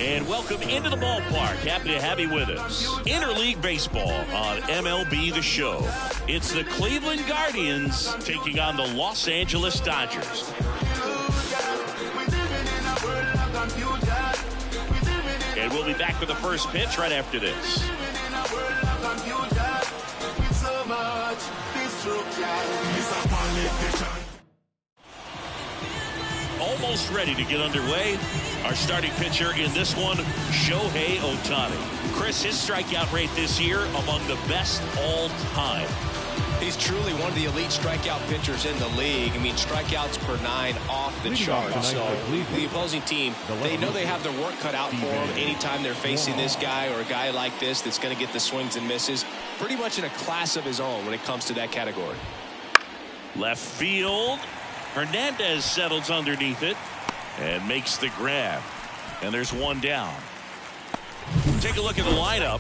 And welcome into the ballpark. Happy to have you with us. Interleague Baseball on MLB the Show. It's the Cleveland Guardians taking on the Los Angeles Dodgers. And we'll be back with the first pitch right after this. Almost ready to get underway. Our starting pitcher in this one, Shohei Ohtani. Chris, his strikeout rate this year among the best all time. He's truly one of the elite strikeout pitchers in the league. I mean, strikeouts per 9 off the chart. So the opposing team, they know they have their work cut out for them anytime they're facing this guy or a guy like this that's going to get the swings and misses. Pretty much in a class of his own when it comes to that category. Left field. Hernandez settles underneath it and makes the grab. And there's one down. Take a look at the lineup.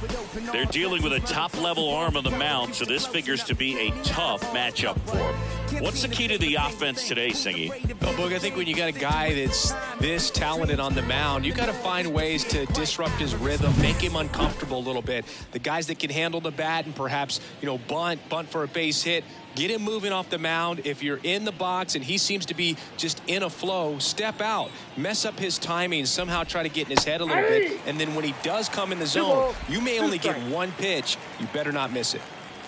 They're dealing with a top-level arm on the mound, so this figures to be a tough matchup for them. What's the key to the offense today, Singy? Well, Boog, I think when you got a guy that's this talented on the mound, you got to find ways to disrupt his rhythm, make him uncomfortable a little bit. The guys that can handle the bat and perhaps, bunt for a base hit, get him moving off the mound. If you're in the box and he seems to be just in a flow, step out, mess up his timing, somehow try to get in his head a little bit. And then when he does come in the zone, you may only get one pitch. You better not miss it.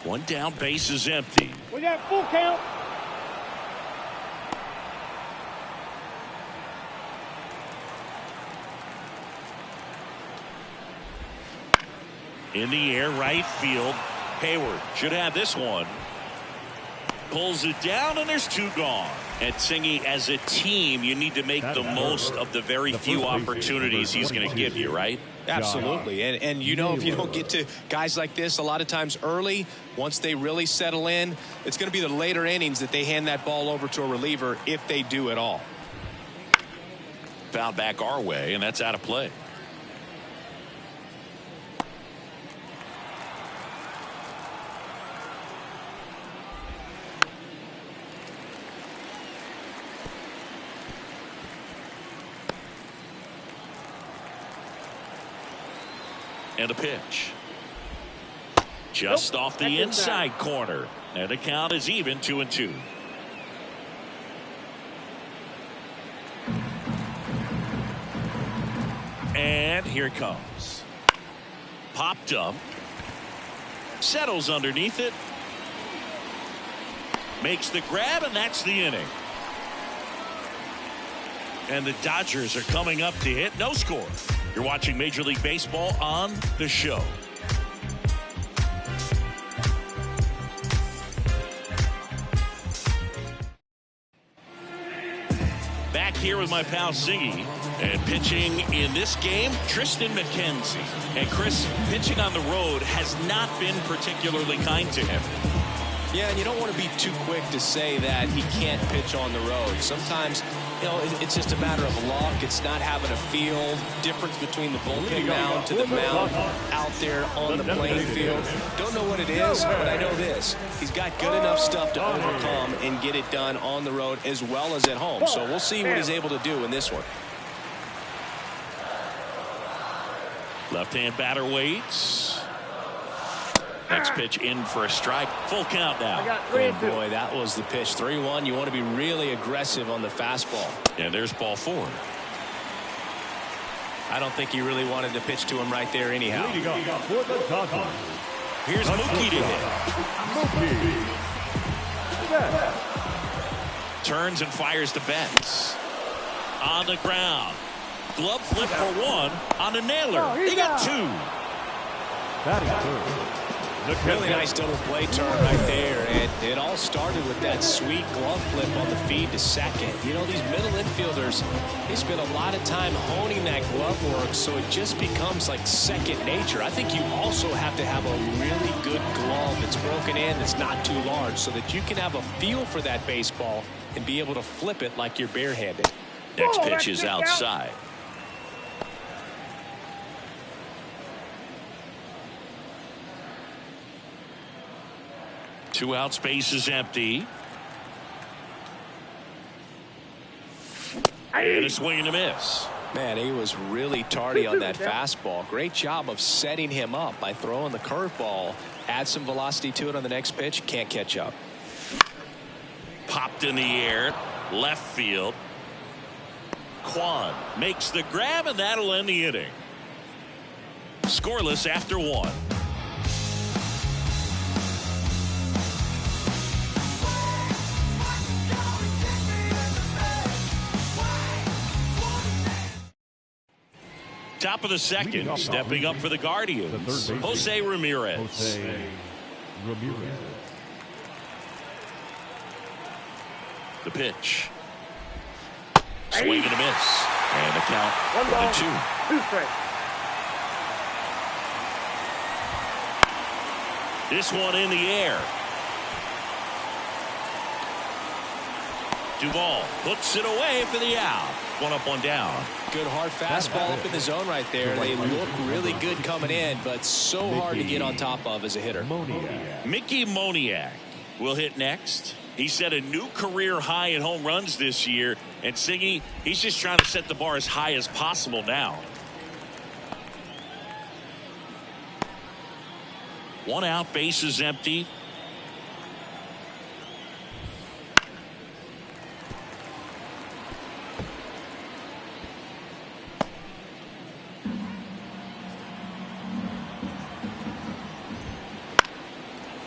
One down, base is empty. We got full count. In the air, right field. Hayward should have this one. Pulls it down, and there's 2 gone. And Singy, as a team, you need to make the most of the very few opportunities he's going to give you, right? Absolutely. And if you don't get to guys like this a lot of times early, once they really settle in, it's going to be the later innings that they hand that ball over to a reliever if they do at all. Fouled back our way, and that's out of play. And a pitch. Just off the inside corner. And the count is even 2-2. And here it comes. Popped up. Settles underneath it. Makes the grab, and that's the inning. And the Dodgers are coming up to hit. No score. You're watching Major League Baseball on the Show. Back here with my pal Singy. And pitching in this game, Tristan McKenzie. And Chris, pitching on the road has not been particularly kind to him. Yeah, and you don't want to be too quick to say that he can't pitch on the road. Sometimes, it's just a matter of luck. It's not having a feel. Difference between the bullpen mound to the mound out there on the playing field. Don't know what it is, but I know this. He's got good enough stuff to overcome and get it done on the road as well as at home. So we'll see what he's able to do in this one. Left-hand batter waits. Next pitch in for a strike. Full count now. Oh boy, that was the pitch. 3-1. You want to be really aggressive on the fastball. And there's ball 4. I don't think he really wanted to pitch to him right there anyhow. Here's Mookie to hit. Turns and fires to Betts. On the ground. Glove flip for 1 on a nailer. He got 2. That is good. Really nice double play turn right there, and it all started with that sweet glove flip on the feed to second. These middle infielders, they spend a lot of time honing that glove work, so it just becomes like second nature. I think you also have to have a really good glove that's broken in, that's not too large, so that you can have a feel for that baseball and be able to flip it like you're barehanded. Next pitch is outside. 2 outs, base is empty. And a swing and a miss. Man, he was really tardy on that fastball. Great job of setting him up by throwing the curveball. Add some velocity to it on the next pitch. Can't catch up. Popped in the air. Left field. Kwan makes the grab, and that'll end the inning. Scoreless after 1. Top of the second, stepping up for the Guardians, Jose Ramirez. The pitch. Swing and a miss. And the count 1-2. 2 strikes. This one in the air. Duvall puts it away for the out. 1 up, 1 down. Good hard fastball up in the zone right there. They look really good coming in, but so hard to get on top of as a hitter. Mickey Moniak will hit next. He set a new career high in home runs this year, and Siggy, he's just trying to set the bar as high as possible now. 1 out, bases empty.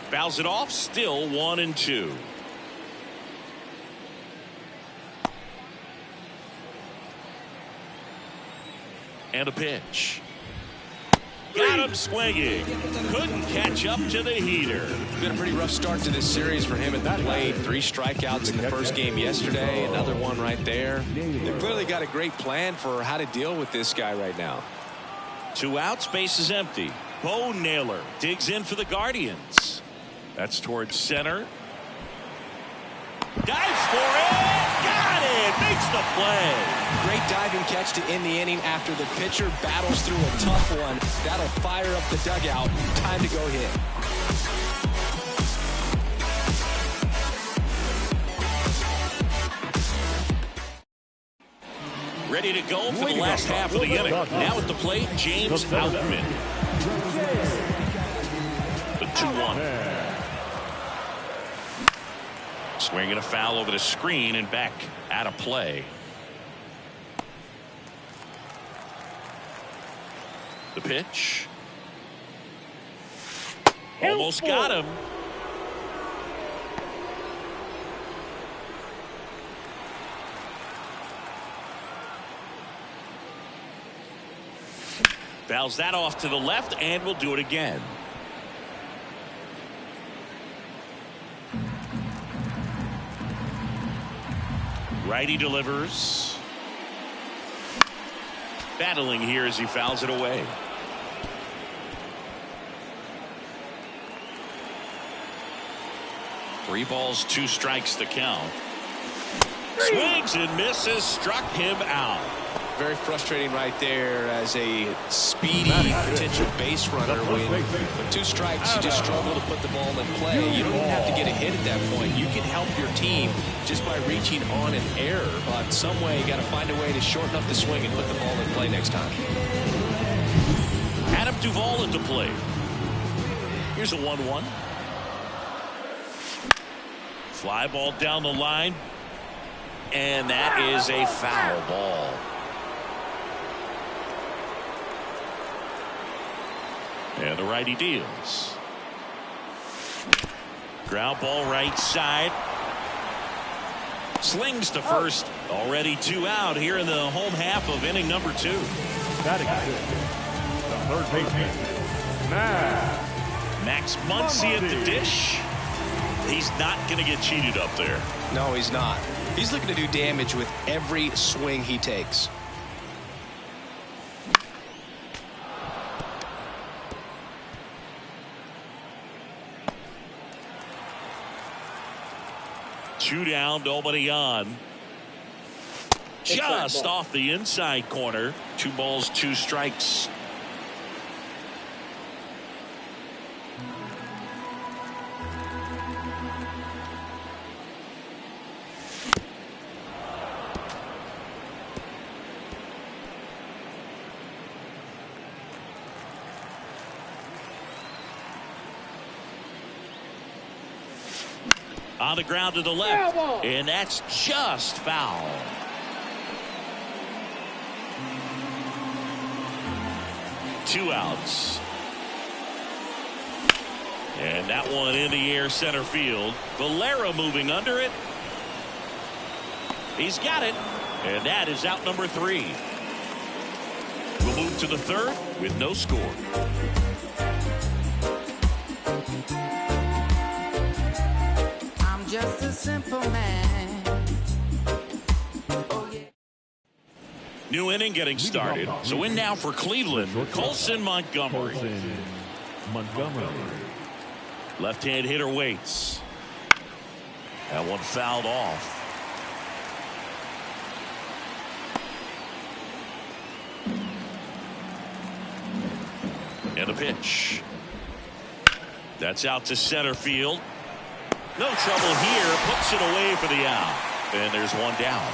Fouls it off, still 1-2. And a pitch. Got him swinging. Couldn't catch up to the heater. Been a pretty rough start to this series for him at the plate. 3 strikeouts in the first game yesterday. Another one right there. They've clearly got a great plan for how to deal with this guy right now. 2 outs, bases empty. Bo Naylor digs in for the Guardians. That's towards center. Dives for it. Got it. Makes the play. Great diving catch to end the inning after the pitcher battles through a tough one. That'll fire up the dugout. Time to go hit. Ready to go for the last half of the inning. Now at the plate, James Outman. The 2-1. Swinging a foul over the screen and back out of play. The pitch. Almost got him. Fouls that off to the left, and we'll do it again. Righty delivers. Battling here as he fouls it away. Three balls, 2 strikes to count. Swings and misses, struck him out. Very frustrating right there as a speedy potential base runner. When 2 strikes, you just struggle to put the ball in play. You don't even have to get a hit at that point. You can help your team just by reaching on an error. But some way, you got to find a way to shorten up the swing and put the ball in play next time. Adam Duvall at the plate. Here's a 1-1. Fly ball down the line. And that is a foul ball. And the righty deals. Ground ball right side. Slings to first. Already 2 out here in the home half of inning number 2. Batting the third baseman, Max Muncy at the dish. He's not going to get cheated up there. No, he's not. He's looking to do damage with every swing he takes. Two down, nobody on. Just off the inside corner. 2 balls, 2 strikes. On the ground to the left. And that's just foul. Two outs. And that one in the air center field. Valera moving under it. He's got it. And that is out number 3. We'll move to the third with no score. I'm just a simple man. Oh, yeah. New inning getting started. So in now for Cleveland, Colson Montgomery. Left-hand hitter waits. That one fouled off. And a pitch. That's out to center field. No trouble here. Puts it away for the out. And there's one down.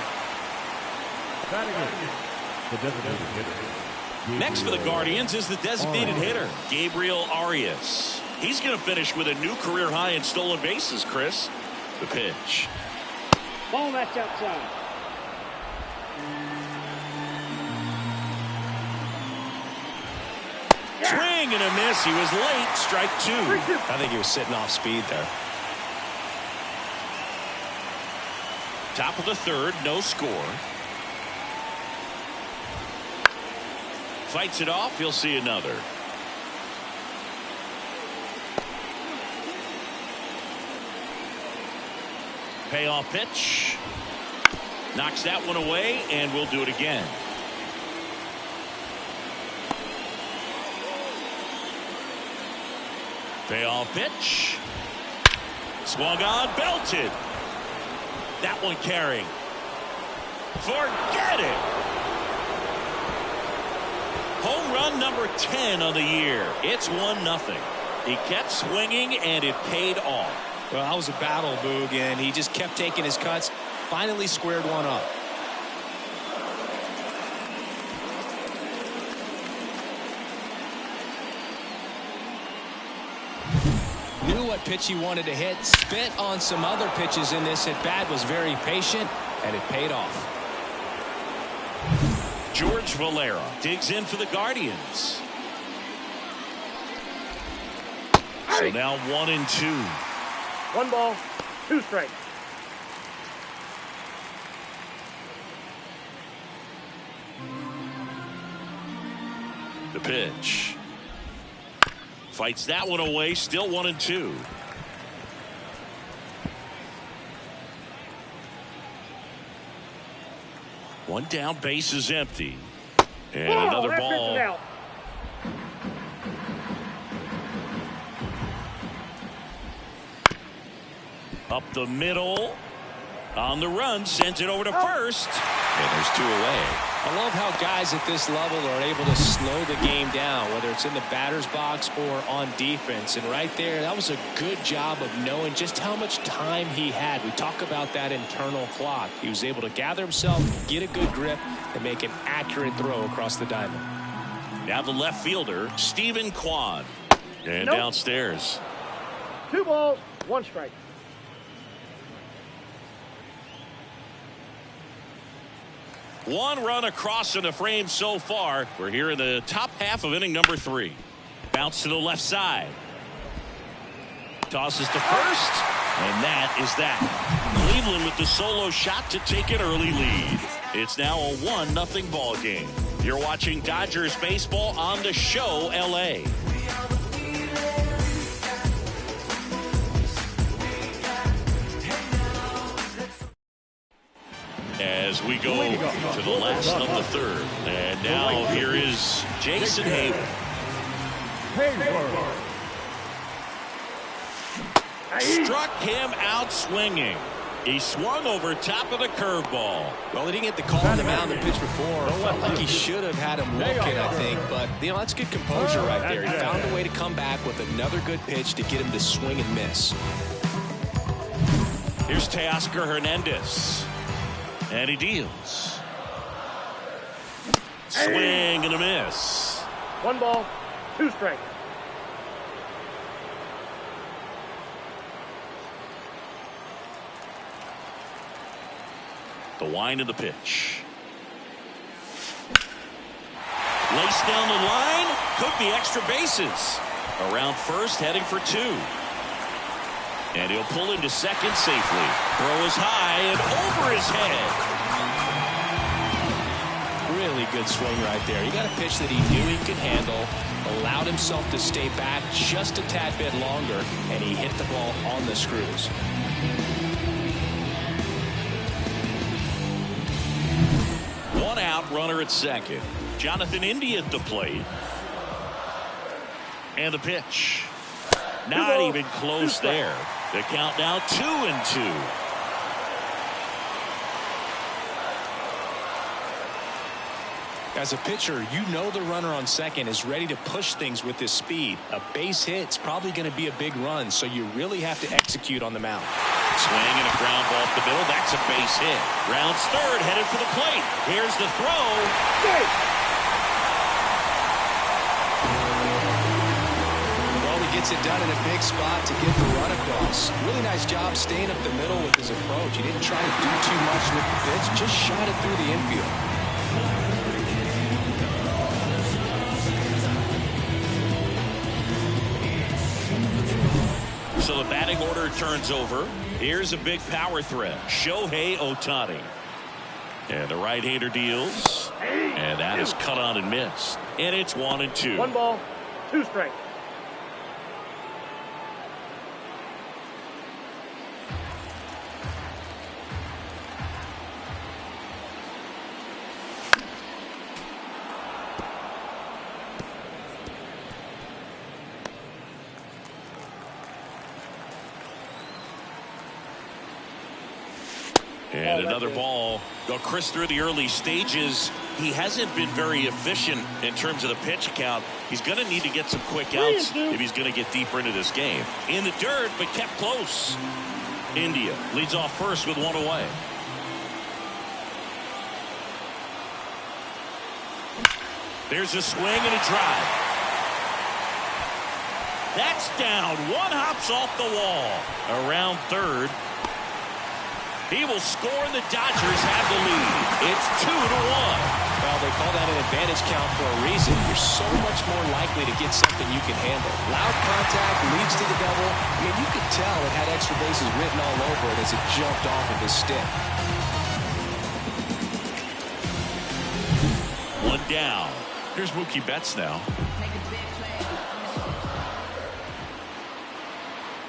Next for the Guardians is the designated hitter, Gabriel Arias. He's going to finish with a new career high in stolen bases, Chris. The pitch. Ball, that's outside. Swing and a miss. He was late. Strike 2. I think he was sitting off speed there. Top of the third, no score. Fights it off. He'll see another. Payoff pitch. Knocks that one away, and we'll do it again. Payoff pitch. Swung on, belted. That one carrying. Forget it. Home run number 10 of the year. It's 1-0. He kept swinging, and it paid off. Well, that was a battle, Boog, and he just kept taking his cuts. Finally squared one up. Knew what pitch he wanted to hit. Spit on some other pitches in this at bat. Was very patient, and it paid off. George Valera digs in for the Guardians. So now 1-2. 1 ball, 2 strikes. The pitch. Fights that one away. Still 1-2. One down, base is empty. And another ball. Up the middle. On the run, sends it over to first. And there's 2 away. I love how guys at this level are able to slow the game down, whether it's in the batter's box or on defense. And right there, that was a good job of knowing just how much time he had. We talk about that internal clock. He was able to gather himself, get a good grip, and make an accurate throw across the diamond. Now the left fielder, Stephen Kwan. And downstairs. 2 balls, 1 strike. One run across in the frame so far. We're here in the top half of inning number 3. Bounce to the left side. Tosses to first. And that is that. Cleveland with the solo shot to take an early lead. It's now a 1-0 ball game. You're watching Dodgers baseball on the Show LA. As we go to the last of the third. And now here is Jason Hayward. Struck him out swinging. He swung over top of the curveball. Well, he didn't get the call on the mound the pitch before. Felt like he should have had him looking, I think. But, that's good composure right there. He found a way to come back with another good pitch to get him to swing and miss. Here's Teoscar Hernandez. And he deals. Swing and a miss. 1 ball, 2 strikes. The wind of the pitch. Laced down the line. Could be extra bases. Around first, heading for 2. And he'll pull into second safely. Throw is high and over his head. Really good swing right there. He got a pitch that he knew he could handle, allowed himself to stay back just a tad bit longer, and he hit the ball on the screws. One out, runner at second. Jonathan India at the plate. And the pitch. Not even close there. The count now 2-2. As a pitcher, you know the runner on second is ready to push things with his speed. A base hit's probably going to be a big run, so you really have to execute on the mound. Swing and a ground ball up the middle. That's a base hit. Rounds third, headed for the plate. Here's the throw. Gets it done in a big spot to get the run across. Really nice job staying up the middle with his approach. He didn't try to do too much with the pitch, just shot it through the infield. So the batting order turns over. Here's a big power threat. Shohei Ohtani. And the right-hander deals. And that is cut on and missed. And it's 1-2. 1 ball, 2 strikes. And another ball. Though Chris, through the early stages, he hasn't been very efficient in terms of the pitch count. He's going to need to get some quick outs if he's going to get deeper into this game. In the dirt, but kept close. India leads off first with 1 away. There's a swing and a drive. That's down. One hops off the wall. Around third. He will score, and the Dodgers have the lead. It's 2-1. Well, they call that an advantage count for a reason. You're so much more likely to get something you can handle. Loud contact leads to the double. I mean, you could tell it had extra bases written all over it as it jumped off of his stick. 1 down. Here's Mookie Betts now.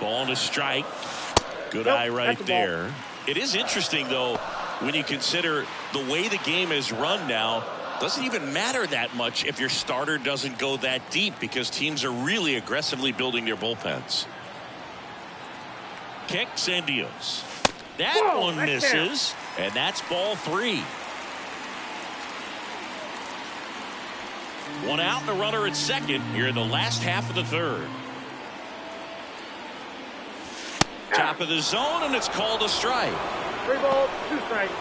Ball to strike. Good eye right there. It is interesting, though, when you consider the way the game is run now. Doesn't even matter that much if your starter doesn't go that deep, because teams are really aggressively building their bullpens. Kicks and deals. That one misses, and that's ball 3. 1 out and a runner at second here in the last half of the third. Top of the zone, and it's called a strike. 3 balls, 2 strikes.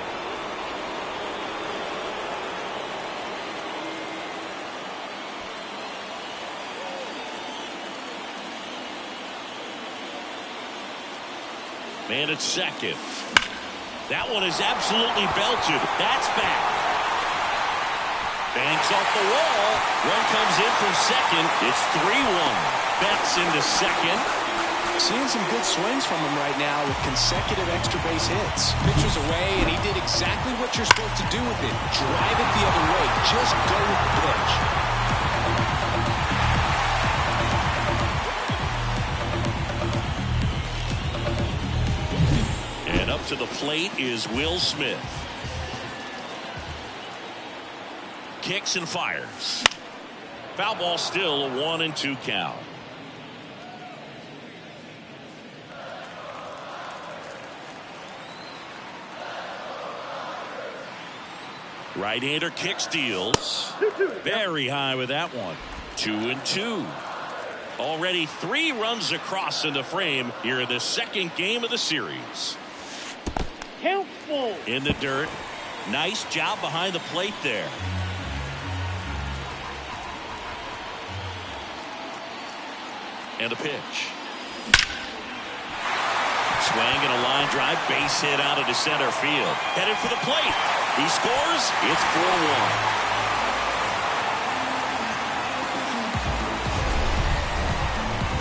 Man at second. That one is absolutely belted. That's back. Banks off the wall. Run comes in from second. It's 3-1. Betts into second. Seeing some good swings from him right now with consecutive extra base hits. Pitcher's away, and he did exactly what you're supposed to do with it. Drive it the other way. Just go with the pitch. And up to the plate is Will Smith. Kicks and fires. Foul ball, still a 1-2 count. Right-hander kicks, deals. Very high with that one. 2-2. Already 3 runs across in the frame here in the second game of the series. Count full. In the dirt. Nice job behind the plate there. And the pitch. Swing and a line drive, base hit out into center field. Headed for the plate. He scores. It's 4-1.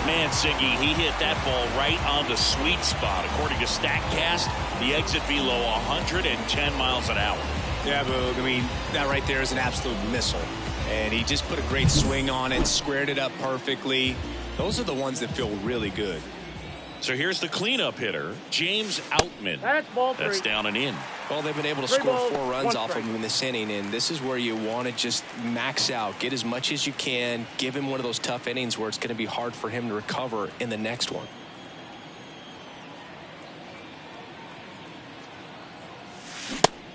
Man, Siggy, he hit that ball right on the sweet spot. According to StatCast, the exit velo 110 miles an hour. Yeah, Boog, I mean, that right there is an absolute missile. And he just put a great swing on it, squared it up perfectly. Those are the ones that feel really good. So here's the cleanup hitter, James Outman. That's ball 3. That's down and in. Well, they've been able to score 4 runs off of him in this inning, and this is where you want to just max out, get as much as you can, give him one of those tough innings where it's going to be hard for him to recover in the next one.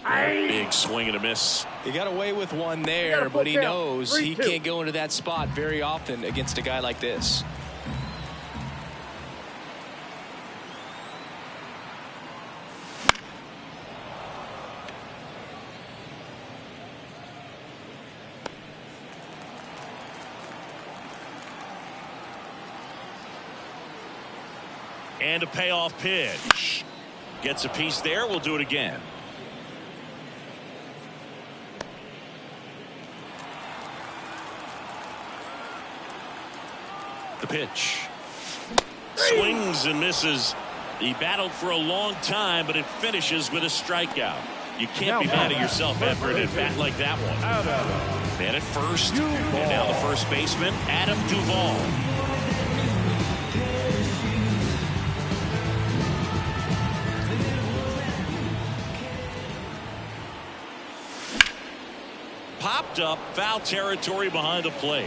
Big swing and a miss. He got away with one there, but he knows he can't go into that spot very often against a guy like this. And a payoff pitch. Gets a piece there. We'll do it again. The pitch. Swings and misses. He battled for a long time, but it finishes with a strikeout. You can't be mad at yourself after an at-bat like that one. Man at first. And now the first baseman, Adam Duvall. Popped up, foul territory behind the plate.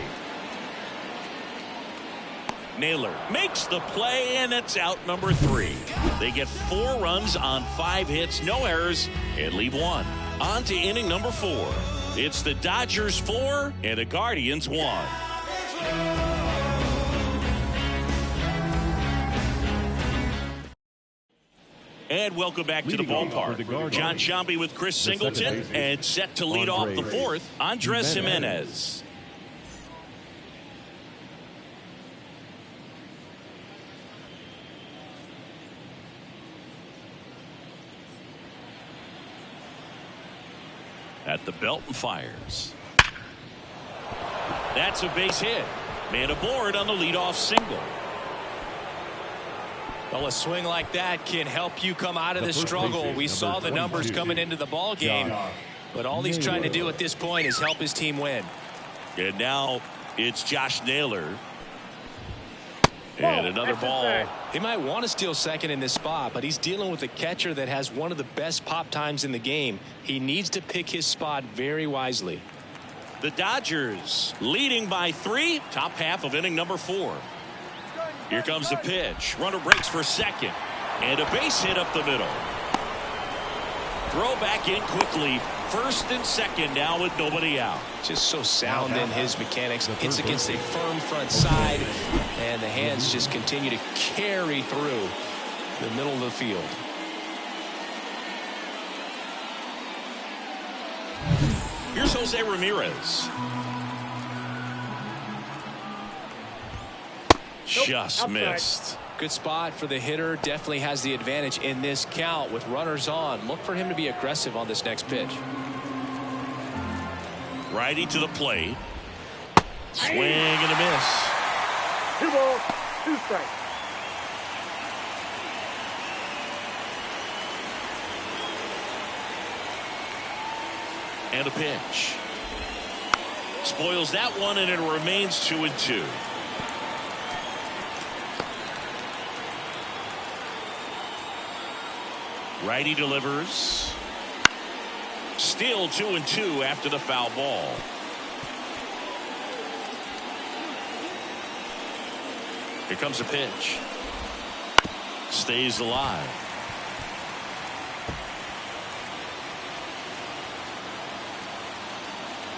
Naylor makes the play, and it's out number 3. They get 4 runs on 5 hits, no errors, and leave 1. On to inning number 4. It's the Dodgers 4 and the Guardians 1. And welcome back to the ballpark. John Sciambi with Chris Singleton, and set to lead off the 4th, Andres Jimenez. At the belt and fires. That's a base hit. Man aboard on the leadoff single. Well, a swing like that can help you come out of the struggle. We saw the numbers coming into the ball game, but all he's trying to do at this point is help his team win. And now it's Josh Naylor. And another ball. He might want to steal second in this spot, but he's dealing with a catcher that has one of the best pop times in the game. He needs to pick his spot very wisely. The Dodgers leading by 3, top half of inning number 4. Here comes the pitch. Runner breaks for second. And a base hit up the middle. Throw back in quickly. First and second now with nobody out. Just so sound in his mechanics. Hits against a firm front side. And the hands just continue to carry through the middle of the field. Here's Jose Ramirez. Just missed. Good spot for the hitter. Definitely has the advantage in this count with runners on. Look for him to be aggressive on this next pitch. Righty to the plate. Swing and a miss. 2 balls, 2 strikes. And a pitch. Spoils that one, and it remains 2-2. Righty delivers. Still 2-2 after the foul ball. Here comes a pitch. Stays alive.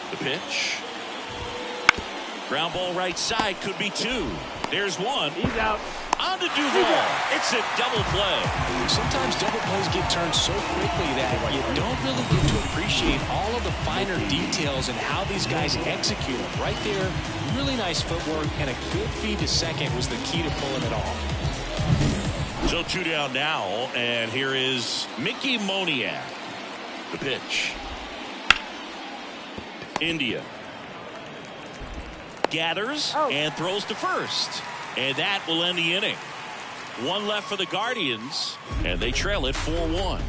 The pitch. Ground ball right side, could be 2. There's 1. He's out. On to Duvall. It's a double play. Sometimes double plays get turned so quickly that you don't really get to appreciate all of the finer details and how these guys execute them. Right there, really nice footwork, and a good feed to second was the key to pulling it off. So 2 down now, and here is Mickey Moniak. The pitch. India gathers and throws to first, and that will end the inning. 1 left for the Guardians, and they trail it 4-1.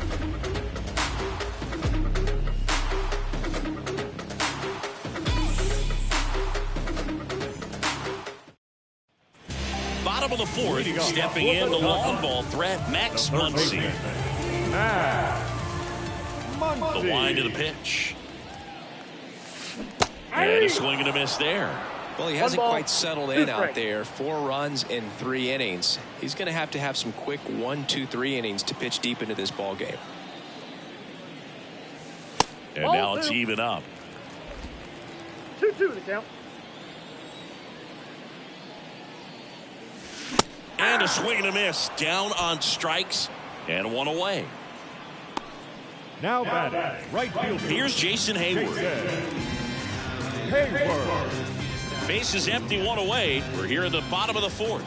Bottom of the 4th, stepping in the long ball threat, Max Muncy. The wind of the pitch. And a swing and a miss there. Well, he hasn't quite settled in out there. 4 runs in 3 innings. He's going to have some quick 1, 2, 3 innings to pitch deep into this ball game. And now it's even up. 2-2 the count. And a swing and a miss. Down on strikes and 1 away. Now batting, right fielder. Here's Jason Hayward. Base is empty, 1 away. We're here at the bottom of the 4th.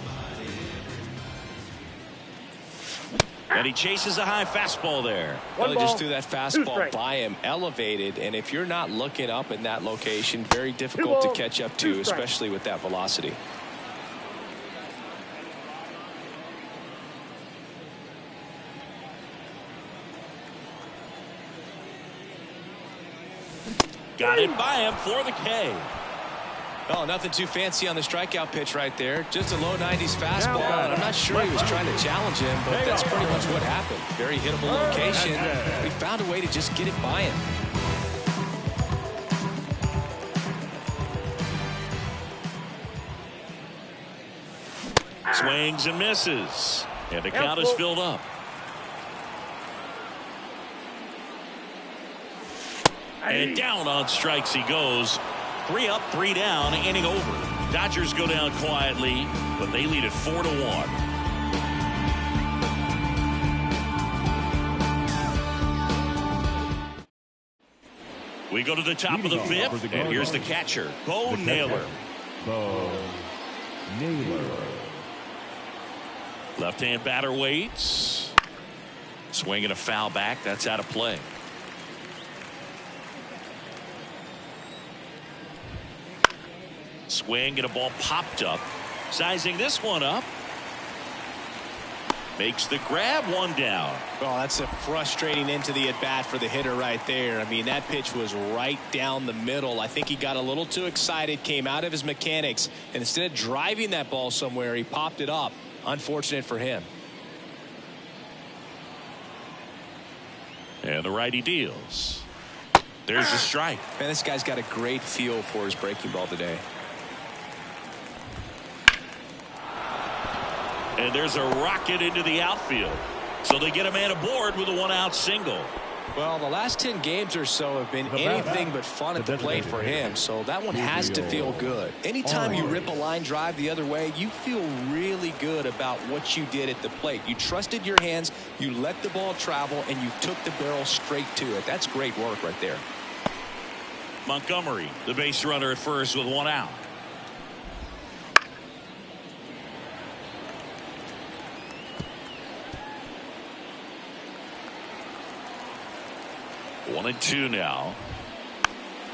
And he chases a high fastball there. Well, he just threw that fastball by him, elevated, and if you're not looking up in that location, very difficult to catch up to, especially with that velocity. Got it by him for the K. Oh, nothing too fancy on the strikeout pitch right there. Just a low 90s fastball, and I'm not sure he was trying to challenge him, but that's pretty much what happened. Very hittable location. He found a way to just get it by him. Swings and misses. And the count is filled up. And down on strikes he goes. 3 up, 3 down, inning over. Dodgers go down quietly, but they lead it 4-1. We go to the top of the 5th, and here's the catcher, Bo Naylor. Left-hand batter waits. Swing and a foul back. That's out of play. Swing and a ball popped up. Sizing this one up. Makes the grab, 1 down. Oh, that's a frustrating into the at-bat for the hitter right there. I mean, that pitch was right down the middle. I think he got a little too excited, came out of his mechanics, and instead of driving that ball somewhere, he popped it up. Unfortunate for him. And the righty deals. There's a strike. Man, this guy's got a great feel for his breaking ball today. And there's a rocket into the outfield. So they get a man aboard with a 1-out single. Well, the last 10 games or so have been anything but fun at the plate for him, so that one has to feel good. Anytime you rip a line drive the other way, you feel really good about what you did at the plate. You trusted your hands, you let the ball travel, and you took the barrel straight to it. That's great work right there. Montgomery, the base runner at first with 1 out. One and 2 now.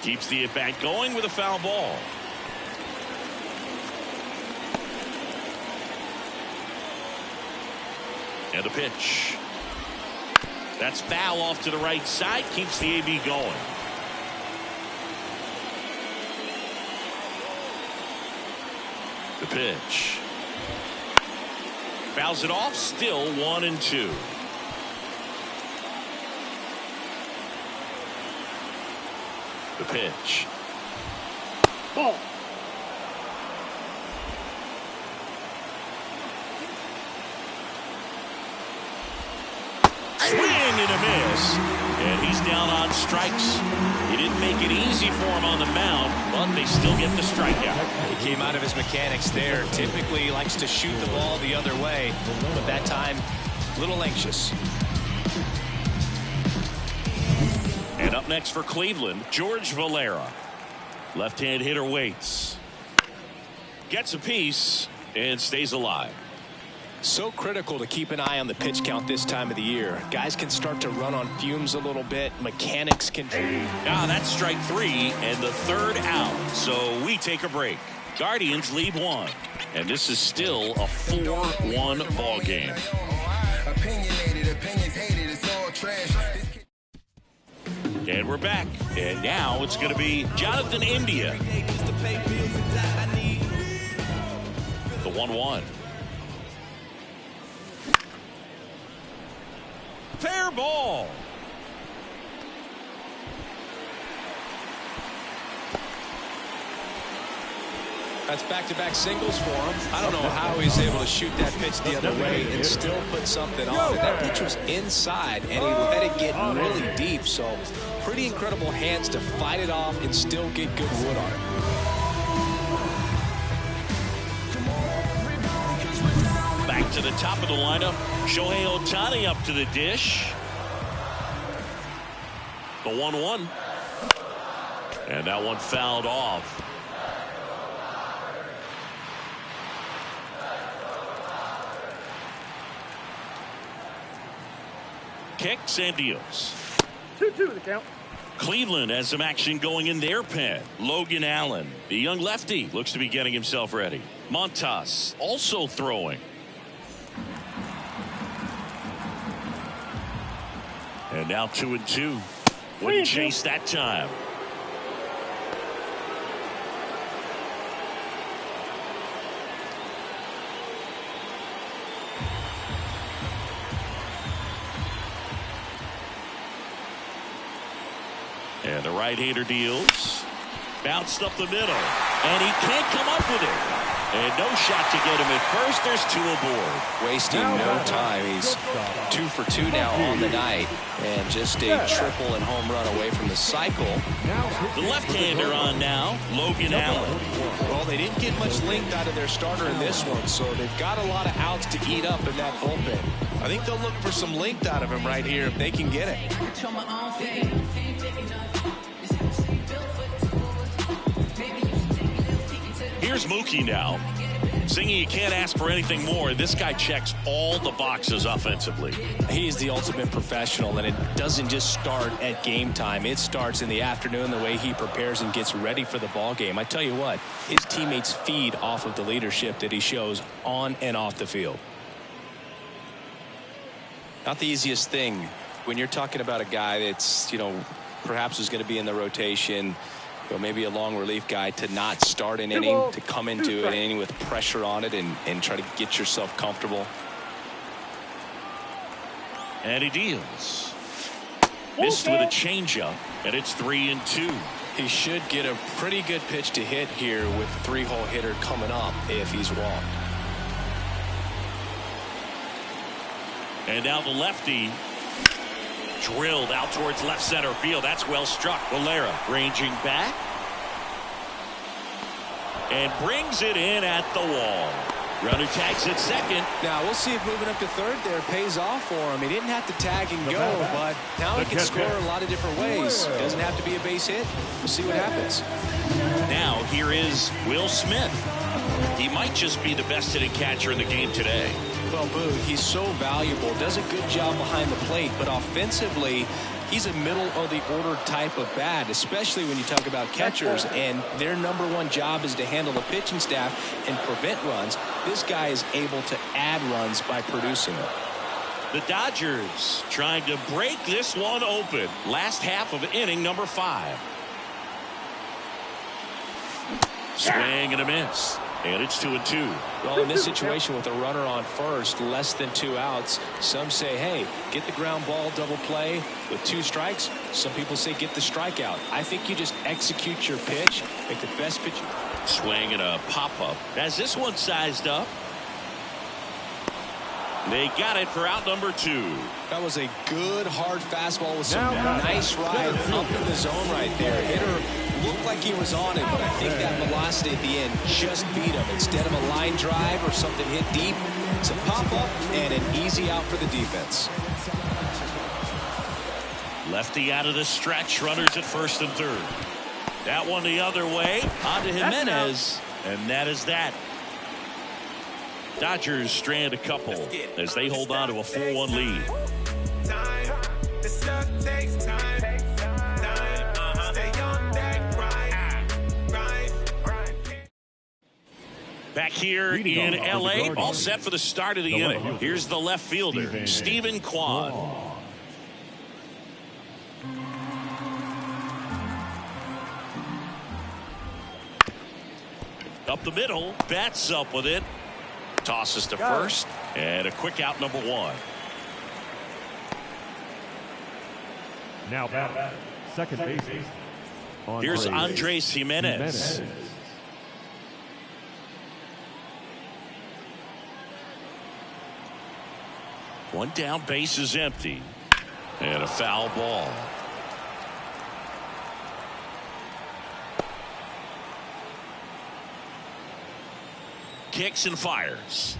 Keeps the at bat going with a foul ball. And the pitch. That's foul off to the right side. Keeps the AB going. The pitch. Fouls it off. Still 1 and 2. The pitch. Ball. Swing and a miss. And he's down on strikes. He didn't make it easy for him on the mound, but they still get the strikeout. He came out of his mechanics there. Typically he likes to shoot the ball the other way, but that time a little anxious. And up next for Cleveland, George Valera. Left-hand hitter waits. Gets a piece and stays alive. So critical to keep an eye on the pitch count this time of the year. Guys can start to run on fumes a little bit. Mechanics can. That's strike 3 and the third out. So we take a break. Guardians lead 1. And this is still a 4-1 ball game. And we're back. And now it's going to be Jonathan India. The 1-1. Fair ball. That's back-to-back singles for him. I don't know how he's able to shoot that pitch the other way and still put something on it. That pitch was inside, and he let it get really deep. So pretty incredible hands to fight it off and still get good wood on it. Back to the top of the lineup. Shohei Ohtani up to the dish. The 1-1. And that one fouled off. Kicks and deals. 2-2 the count. Cleveland has some action going in their pen. Logan Allen, the young lefty, looks to be getting himself ready. Montas also throwing. And now 2-2. Wouldn't chase that time. And the right-hander deals. Bounced up the middle. And he can't come up with it. And no shot to get him at first. There's 2 aboard. Wasting no time. He's 2 for 2 now on the night. And just a triple and home run away from the cycle. The left-hander on now, Logan Allen. Well, they didn't get much length out of their starter in this one, so they've got a lot of outs to eat up in that bullpen. I think they'll look for some length out of him right here if they can get it. Here's Mookie now. Singing, you can't ask for anything more. This guy checks all the boxes offensively. He's the ultimate professional, and it doesn't just start at game time. It starts in the afternoon, the way he prepares and gets ready for the ball game. I tell you what, his teammates feed off of the leadership that he shows on and off the field. Not the easiest thing when you're talking about a guy that's, perhaps is going to be in the rotation, maybe a long relief guy, to not start an inning, to come into an inning with pressure on it and try to get yourself comfortable. And he deals. Missed with a changeup, and it's 3-2. He should get a pretty good pitch to hit here with the 3-hole hitter coming up if he's walked. And now the lefty drilled out towards left center field. That's well struck. Valera ranging back and brings it in at the wall. Runner tags at second. Now we'll see if moving up to third there pays off for him. He didn't have to tag and go, but now he can score a lot of different ways. Doesn't have to be a base hit. We'll see what happens. Now here is Will Smith. He might just be the best hitting catcher in the game today. Well, Boo, he's so valuable, does a good job behind the plate, but offensively, he's a middle-of-the-order type of bat, especially when you talk about catchers, and their #1 job is to handle the pitching staff and prevent runs. This guy is able to add runs by producing them. The Dodgers trying to break this one open. Last half of inning number 5. Swing and a miss. And it's 2-2. Well, in this situation with a runner on first, less than 2 outs, some say, hey, get the ground ball, double play with 2 strikes. Some people say get the strikeout. I think you just execute your pitch, make the best pitch. Swing and a pop-up. As this one sized up, they got it for out number 2. That was a good, hard fastball with some nice ride up in the zone right there. Hitter looked like he was on it, but I think that velocity at the end just beat him. Instead of a line drive or something hit deep, it's a pop-up and an easy out for the defense. Lefty out of the stretch, runners at first and third. That one the other way, on to Jimenez, and that is that. Dodgers strand a couple as they hold on to a 4-1 lead. Back here in L.A., all set for the start of the inning. Here's the left fielder, Stephen Kwan. Up the middle, bats up with it. Tosses to first, and a quick out, number 1. Now batting, second baseman. Here's Andres Jimenez. One down, base is empty, and a foul ball. Kicks and fires.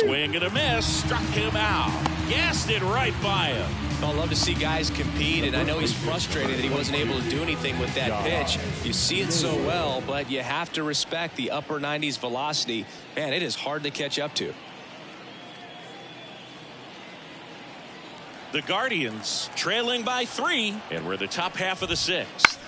Swing and a miss. Struck him out. Gassed it right by him. I love to see guys compete, and I know he's frustrated that he wasn't able to do anything with that pitch. You see it so well, but you have to respect the upper 90s velocity. Man, it is hard to catch up to. The Guardians trailing by 3, and we're the top half of the 6th.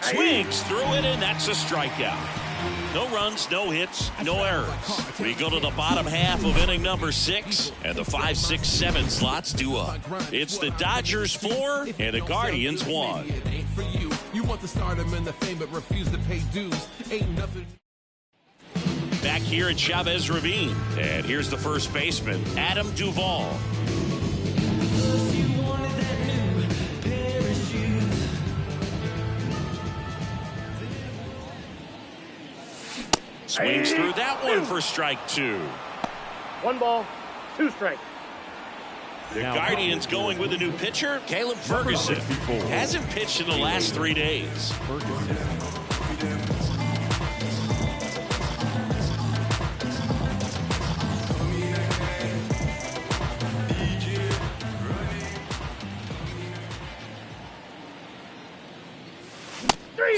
Swings through it, and that's a strikeout. No runs, no hits, no errors. We go to the bottom half of inning number 6, and the 5, 6, 7 slots due up. It's the Dodgers 4 and the Guardians 1. You want to start him in the fame, but refuse to pay dues. Ain't nothing. Back here at Chavez Ravine, and here's the first baseman, Adam Duvall. Swings through that one for strike 2. 1 ball, 2 strikes. The Guardians going with a new pitcher, Caleb Ferguson. Hasn't pitched in the last 3 days.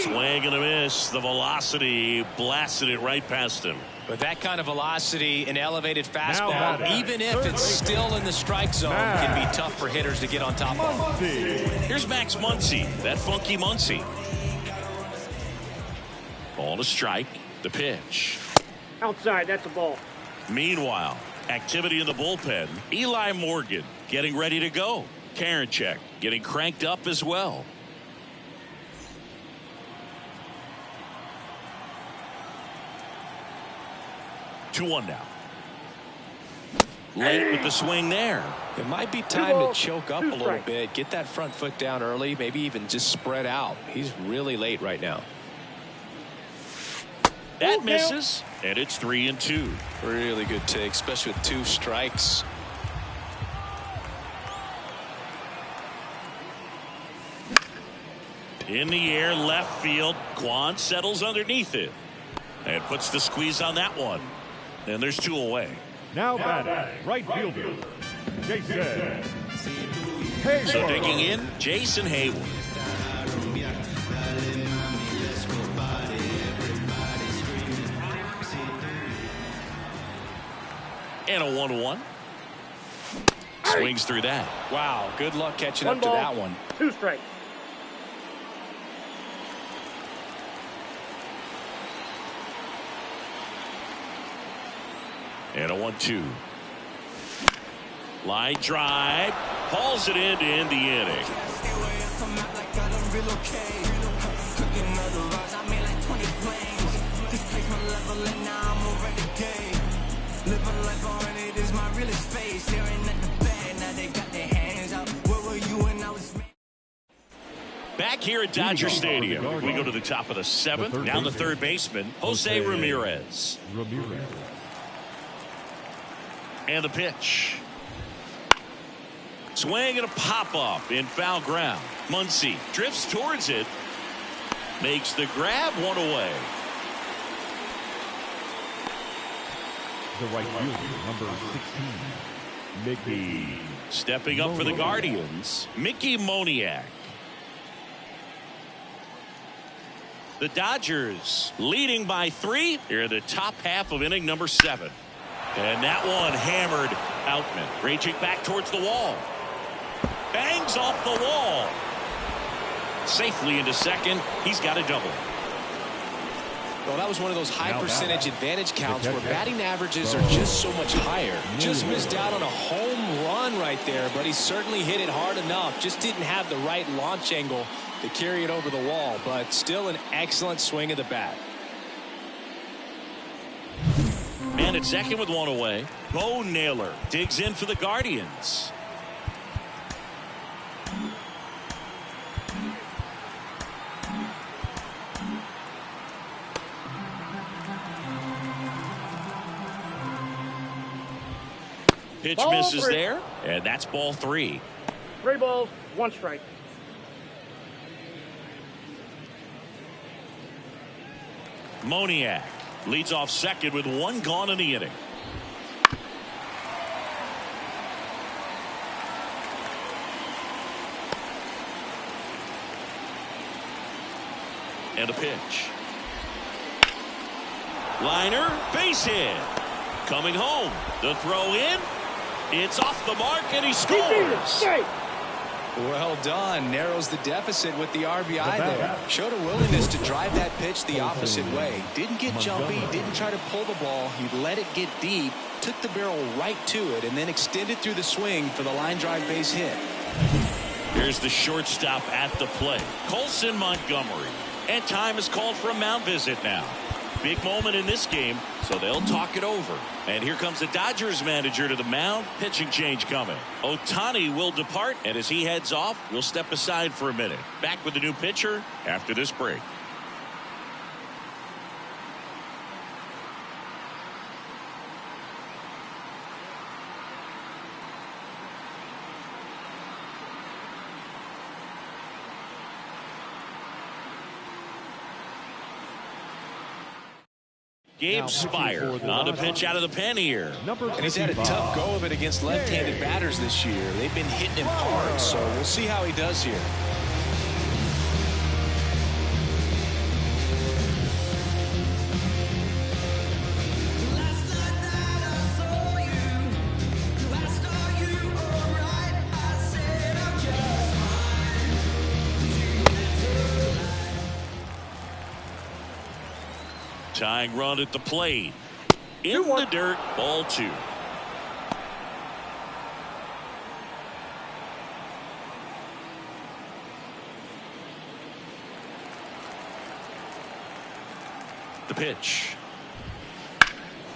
Swing and a miss. The velocity blasted it right past him. But that kind of velocity, an elevated fastball, even if it's still in the strike zone, can be tough for hitters to get on top of. Here's Max Muncy, that funky Muncy. Ball to strike, the pitch. Outside, that's a ball. Meanwhile, activity in the bullpen. Eli Morgan getting ready to go. Karinchak getting cranked up as well. Two one now. Late with the swing there. It might be time to choke up a little bit, get that front foot down early, maybe even just spread out. He's really late right now. That misses, and it's 3-2. Really good take, especially with 2 strikes. In the air, left field. Kwan settles underneath it and puts the squeeze on that one. And there's 2 away. Now batting, right fielder, Jason. So digging in, Jason Hayward. And a 1-1. Swings through that. Wow, good luck catching up to that one. 2 strikes. And a 1-2. Line drive. Hauls it in to end the inning. Back here at Dodger Stadium, we go to the top of the 7th. Now the third baseman, Jose Ramirez. And the pitch. Swing and a pop-up in foul ground. Muncy drifts towards it. Makes the grab, 1 away. The right fielder, number 16. Mickey. Stepping up for the Guardians, Mickey Moniak. The Dodgers leading by 3 here in the top half of inning number 7. And that one hammered Outman. Raging back towards the wall. Bangs off the wall. Safely into second. He's got a double. Well, that was one of those high percentage advantage counts where batting averages are just so much higher. Just missed out on a home run right there, but he certainly hit it hard enough. Just didn't have the right launch angle to carry it over the wall, but still an excellent swing of the bat. Man at second with 1 away. Bo Naylor digs in for the Guardians. Pitch Ball misses 3. there, and that's ball 3. 3 balls, 1 strike. Moniak leads off second with 1 gone in the inning. And a pitch. Liner, base hit. Coming home. The throw in. It's off the mark, and he scores. Well done. Narrows the deficit with the RBI there. Showed a willingness to drive that pitch the opposite way. Didn't get jumpy, didn't try to pull the ball. He let it get deep, took the barrel right to it, and then extended through the swing for the line drive base hit. Here's the shortstop at the plate, Colson Montgomery. And time is called for a mound visit now. Big moment in this game, so they'll talk it over. And here comes the Dodgers manager to the mound. Pitching change coming. Ohtani will depart, and as he heads off, we'll step aside for a minute. Back with the new pitcher after this break. Gabe Spire on a pitch out of the pen here. And he's had a tough go of it against left-handed batters this year. They've been hitting him hard, so we'll see how he does here. Tying run at the plate. In the dirt, ball 2. The pitch.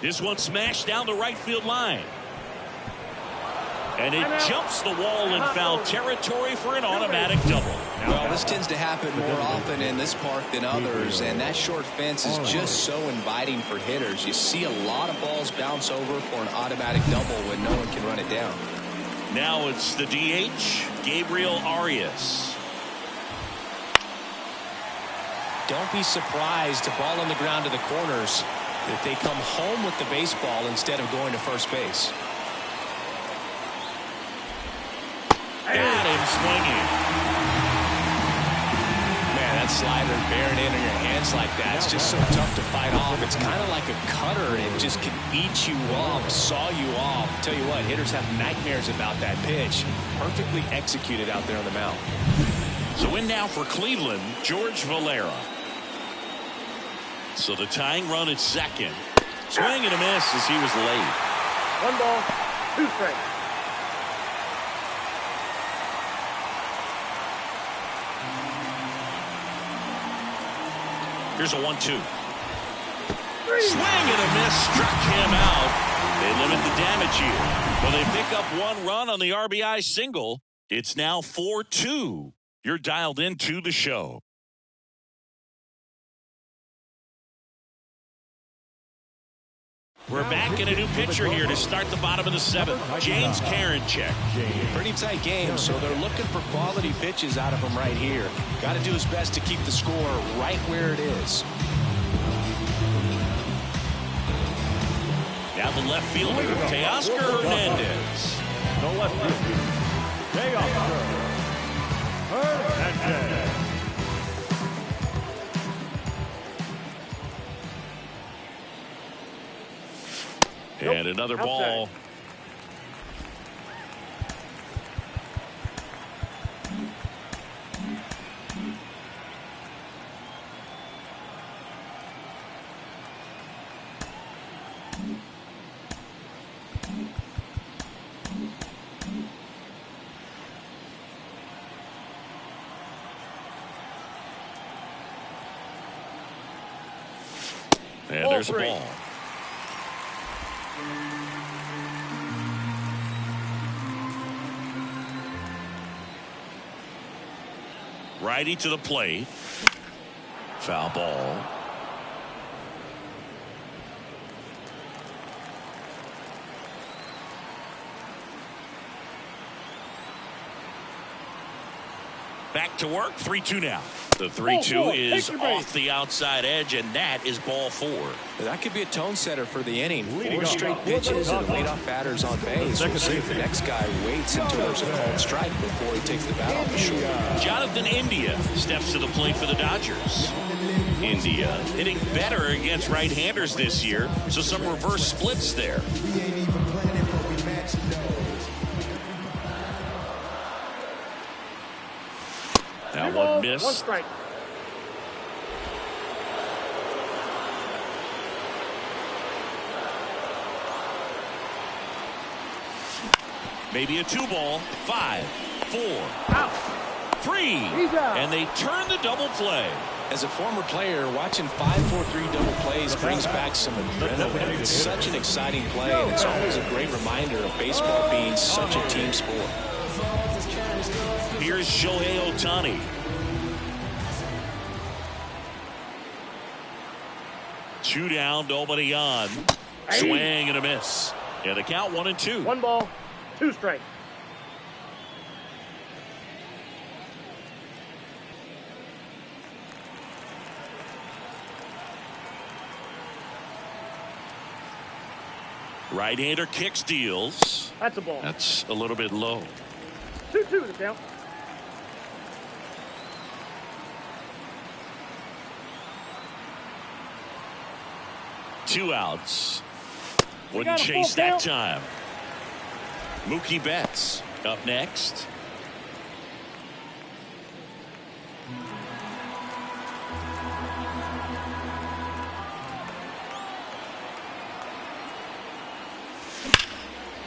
This one smashed down the right field line. And it jumps the wall in foul territory for an automatic double. Well, this tends to happen more often in this park than others, and that short fence is just so inviting for hitters. You see a lot of balls bounce over for an automatic double when no one can run it down. Now it's the DH, Gabriel Arias. Don't be surprised to ball on the ground to the corners that they come home with the baseball instead of going to first base. Got him swinging. Man, that slider bearing in on your hands like that, it's just so tough to fight off. It's kind of like a cutter. It just can eat you up, saw you off. Tell you what, hitters have nightmares about that pitch. Perfectly executed out there on the mound. So in now for Cleveland, George Valera. So the tying run at second. Swing and a miss as he was late. 1 ball, 2 strikes. Here's a 1-2. Swing and a miss, struck him out. They limit the damage here. Well, they pick up 1 run on the RBI single. It's now 4-2. You're dialed into the show. We're back in a new pitcher here to start the bottom of the 7th. James Karinchak. Pretty tight game, so they're looking for quality pitches out of him right here. Got to do his best to keep the score right where it is. Now the left fielder, Teoscar Hernandez. The left fielder, Day Officer, Hernandez. And another ball. And there's a ball. Righty to the plate. Foul ball. Back to work. 3-2 now. The 3-2 is off the outside edge, and that is ball 4. That could be a tone setter for the inning. 4 straight pitches and leadoff batters on base. We'll see if the next guy waits until there's a called strike before he takes the bat off the shoulder. Jonathan India steps to the plate for the Dodgers. India hitting better against right-handers this year, so some reverse splits there. That one missed. 1 strike. Maybe a 2-ball. 5, 4, Out. 3. He's out. And they turn the double play. As a former player, watching 5-4-3 double plays brings back some adrenaline. It's such an exciting play, and it's always a great reminder of baseball being such a team sport. Here's Shohei Ohtani. Two down, nobody on. Swing and a miss. And the count 1-2. 1 ball, 2 strikes. Right-hander kicks, deals. That's a ball. That's a little bit low. 2-2 the count. Two outs. We Wouldn't got a chase full that count. time. Mookie Betts up next.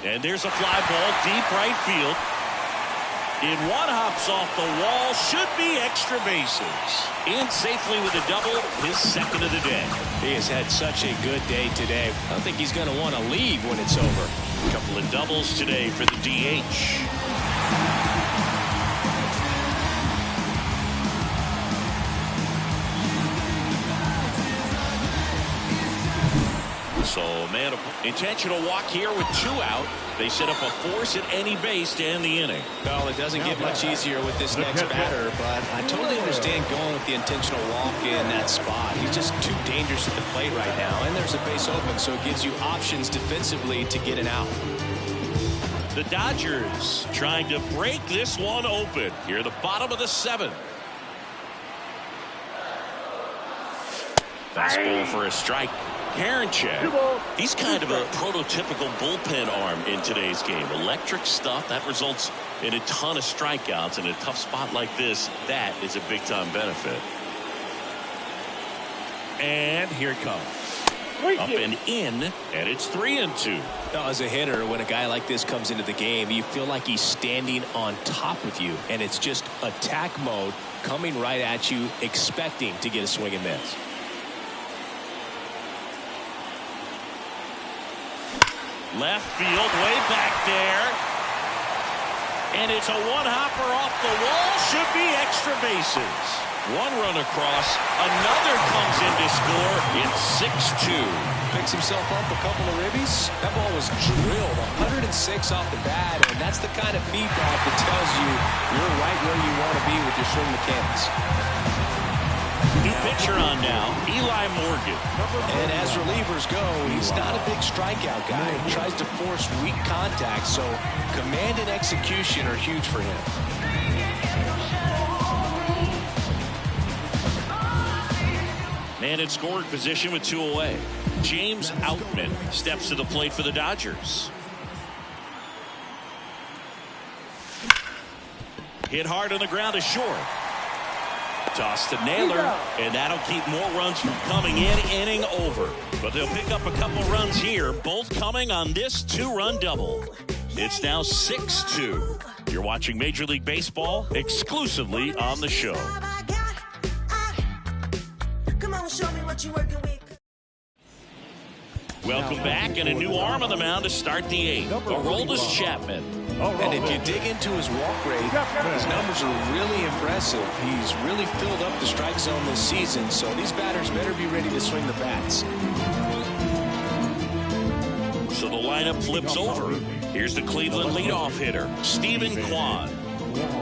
And there's a fly ball deep right field. In one, hops off the wall, should be extra bases. In safely with a double, his second of the day. He has had such a good day today. I don't think he's going to want to leave when it's over. A couple of doubles today for the DH. So, man, intentional walk here with 2 out. They set up a force at any base to end the inning. Well, it doesn't get much easier with this next batter, but I totally understand going with the intentional walk in that spot. He's just too dangerous at the plate right now, and there's a base open, so it gives you options defensively to get it out. The Dodgers trying to break this one open here at the bottom of the 7th. Fastball for a strike. Karinchak, he's kind of a prototypical bullpen arm in today's game. Electric stuff that results in a ton of strikeouts in a tough spot like this. That is a big-time benefit. And here it comes. Up and in, and it's 3-2. Now, as a hitter, when a guy like this comes into the game, you feel like he's standing on top of you, and it's just attack mode coming right at you, expecting to get a swing and miss. Left field, way back there. And it's a one-hopper off the wall. Should be extra bases. One run across. Another comes in to score. It's 6-2. Picks himself up a couple of ribbies. That ball was drilled 106 off the bat, and that's the kind of feedback that tells you you're right where you want to be with your swing mechanics. New pitcher on now, Eli Morgan. And as relievers go, he's not a big strikeout guy. He tries to force weak contact, so command and execution are huge for him. Man in scoring position with 2 away. James Outman steps to the plate for the Dodgers. Hit hard on the ground to short. Toss to Naylor, and that'll keep more runs from coming in. Inning over. But they'll pick up a couple runs here, both coming on this 2-run double. It's now 6-2. You're watching Major League Baseball exclusively on the show. Come on, show me what you're working with. Welcome back, and a new arm on the mound to start the 8th. Aroldis Chapman. And if you dig into his walk rate, his numbers are really impressive. He's really filled up the strike zone this season, so these batters better be ready to swing the bats. So the lineup flips over. Here's the Cleveland leadoff hitter, Stephen Kwan.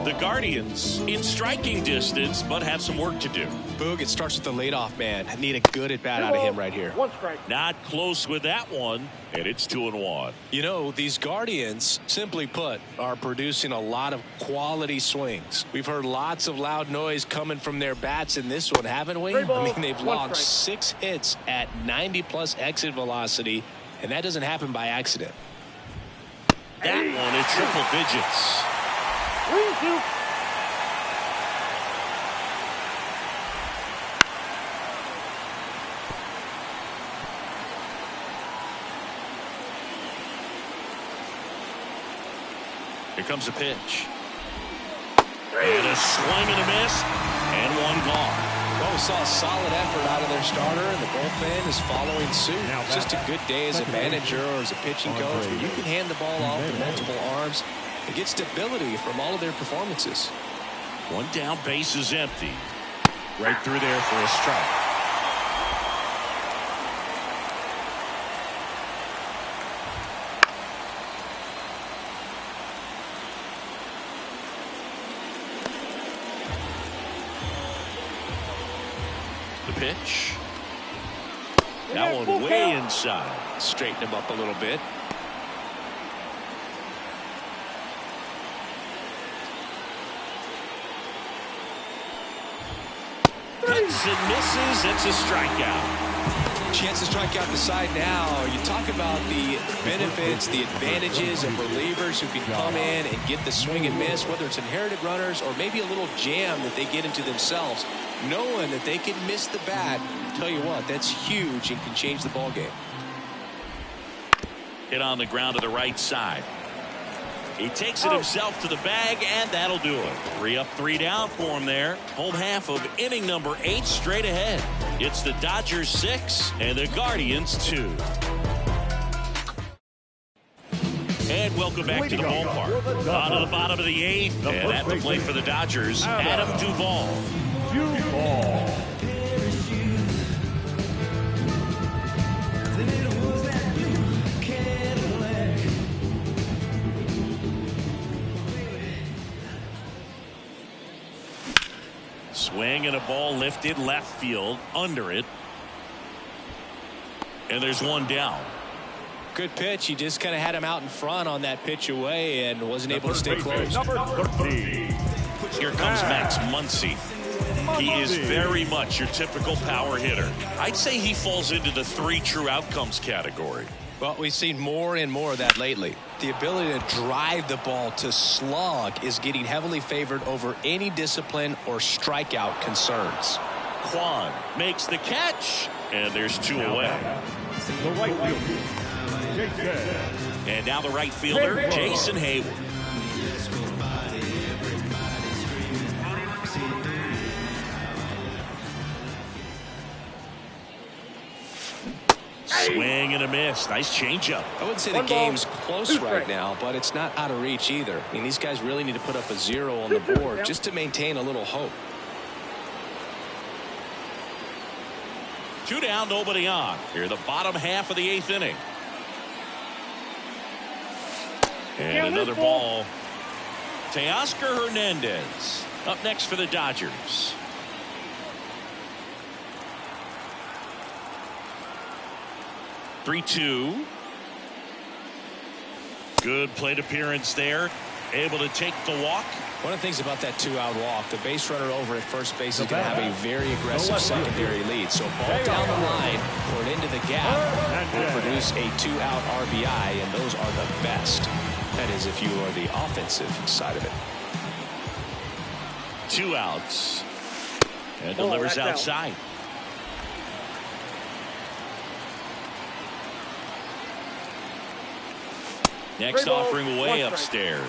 The Guardians in striking distance, but have some work to do. Boog, it starts with the leadoff man. I need a good at-bat out of him right here. 1 strike. Not close with that one, and it's 2-1. You know, these Guardians, simply put, are producing a lot of quality swings. We've heard lots of loud noise coming from their bats in this one, haven't we? I mean, they've logged 6 hits at 90-plus exit velocity, and that doesn't happen by accident. That one is triple digits. 3-2. Here comes a pitch. And a swing and a miss, and one gone. Well, we saw a solid effort out of their starter, and the bullpen is following suit. It's just a good day as a manager or as a pitching coach where you can hand the ball off to multiple arms and get stability from all of their performances. One down, base is empty. Right through there for a strike. The pitch. That one way inside. Straighten him up a little bit. Cuts and misses. It's a strikeout. Chance to strike out the side now. You talk about the benefits, the advantages of relievers who can come in and get the swing and miss, whether it's inherited runners or maybe a little jam that they get into themselves. Knowing that they can miss the bat, tell you what, that's huge and can change the ball game. Hit on the ground to the right side. He takes it himself to the bag, and that'll do it. 3 up, 3 down for him there. Home half of inning number 8 straight ahead. It's the Dodgers 6 and the Guardians 2. And welcome back to the ballpark. On to the bottom of the 8th, and at the plate for the Dodgers, Adam Duvall. Swing and a ball lifted left field under it. And there's one down. Good pitch. He just kind of had him out in front on that pitch away and wasn't able to stay close. Here comes Max Muncy. He is very much your typical power hitter. I'd say he falls into the 3 true outcomes category. Well, we've seen more and more of that lately. The ability to drive the ball to slug is getting heavily favored over any discipline or strikeout concerns. Kwan makes the catch, and there's 2 away. The right fielder, Jason. And now the right fielder, Jason Hayward. Swing and a miss. Nice changeup. I wouldn't say the game's close right now, but it's not out of reach either. I mean, these guys really need to put up a 0 on the board just to maintain a little hope. 2 down, nobody on. Here, the bottom half of the 8th inning. And another ball. Teoscar Hernandez up next for the Dodgers. 3-2. Good plate appearance there. Able to take the walk. One of the things about that 2-out walk, the base runner over at first base is going to have a very aggressive secondary lead. So ball down the line or into the gap will produce a 2-out RBI, and those are the best. That is if you are the offensive side of it. 2 outs. And delivers outside. Next offering way upstairs.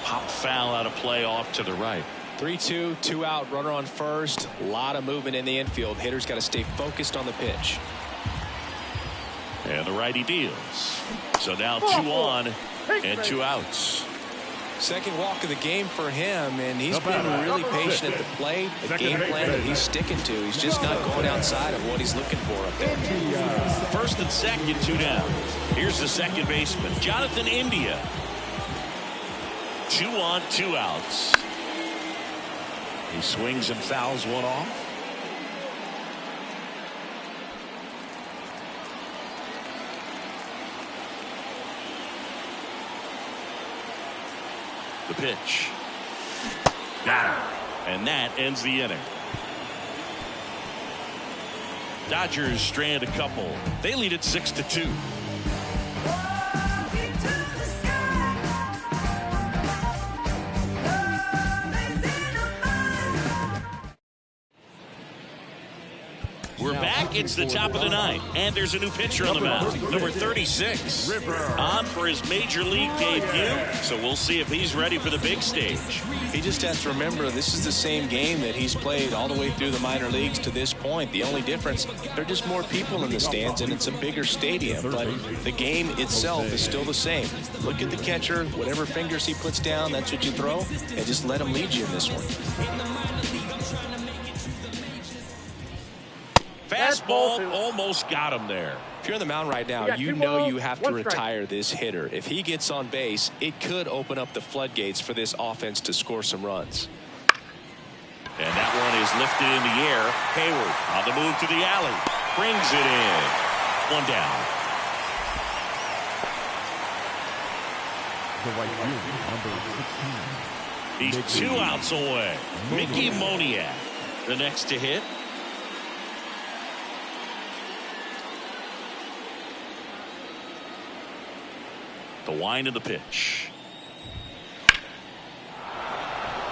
Pop foul out of play off to the right. 3-2, 2-out, runner on first. A lot of movement in the infield. Hitter's got to stay focused on the pitch. And the righty deals. So now 2 on and 2 outs. Second walk of the game for him, and he's been really patient at the plate. The game plan that he's sticking to. He's just not going outside of what he's looking for up there. First and second, 2 down. Here's the second baseman, Jonathan India. 2 on, 2 outs. He swings and fouls one off. The pitch. Got him. And that ends the inning. Dodgers strand a couple. They lead it 6-2. We're back. It's the top of the ninth, and there's a new pitcher on the mound, number 36, on for his major league debut. So we'll see if he's ready for the big stage. He just has to remember this is the same game that he's played all the way through the minor leagues to this point. The only difference, there are just more people in the stands, and it's a bigger stadium. But the game itself is still the same. Look at the catcher. Whatever fingers he puts down, that's what you throw, and just let him lead you in this one. Fastball almost got him there. If you're on the mound right now, you know you have to retire this hitter. If he gets on base, it could open up the floodgates for this offense to score some runs. And that one is lifted in the air. Hayward on the move to the alley. Brings it in. 1 down. The right fielder, number 16. He's 2 outs away. Mickey Moniak, the next to hit. The wind of the pitch.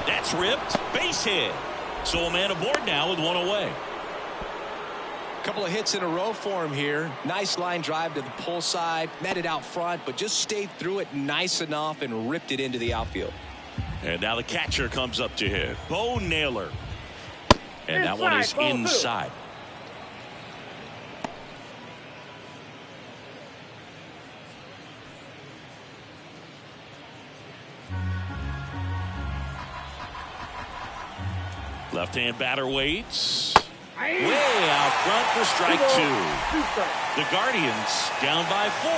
That's ripped. Base hit. So a man aboard now with 1 away. A couple of hits in a row for him here. Nice line drive to the pull side. Met it out front, but just stayed through it nice enough and ripped it into the outfield. And now the catcher comes up to hit. Bo Naylor. And that one is inside. Left-hand batter waits. Way out front for strike 2. The Guardians down by 4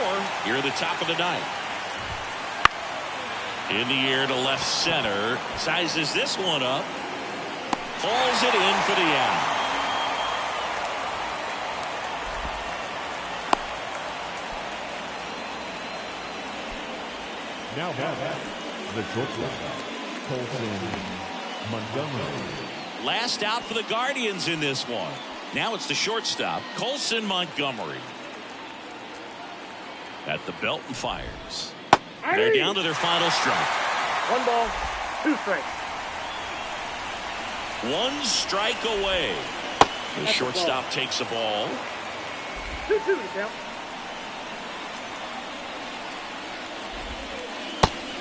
here at the top of the ninth. In the air to left center. Sizes this one up. Falls it in for the out. Now back, the shortstop, Colson Montgomery. Last out for the Guardians in this one. Now it's the shortstop, Colson Montgomery. At the belt and fires. They're down to their final strike. 1 ball, 2 strikes. 1 strike away. The shortstop takes a ball. 2-2 to count.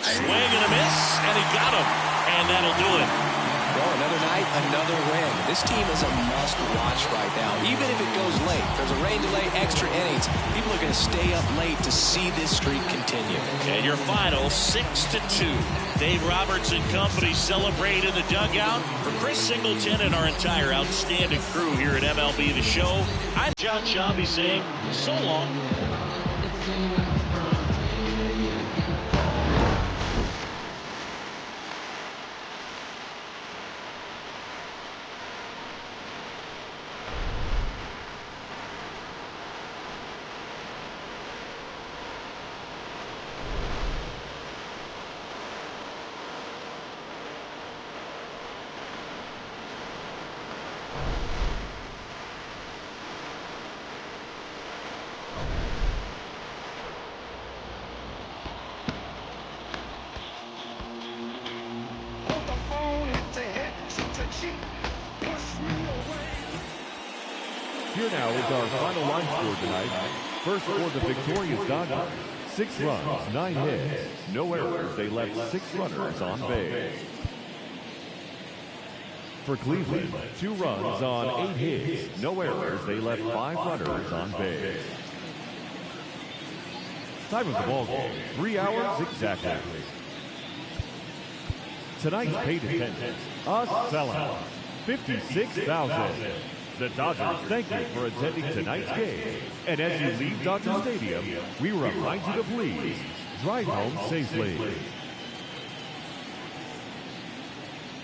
Swing and a miss, and he got him. And that'll do it. Well, another night, another win. This team is a must-watch right now. Even if it goes late, there's a rain delay, extra innings. People are going to stay up late to see this streak continue. And your final 6-2. Dave Roberts and company celebrate in the dugout. For Chris Singleton and our entire outstanding crew here at MLB The Show, I'm John Shelby saying so long. Here now is our final line score tonight. First for the victorious Dodgers, 6 runs, 9 hits, no errors. They left 6 runners on base. For Cleveland, 2 runs on 8 hits, no errors. They left 5 runners on base. Time of the ball game, 3 hours exactly. Tonight's paid attendance, a sellout, 56,000. The Dodgers thank you for attending tonight's game. And as you leave Dodger Stadium, we remind you to please drive home safely.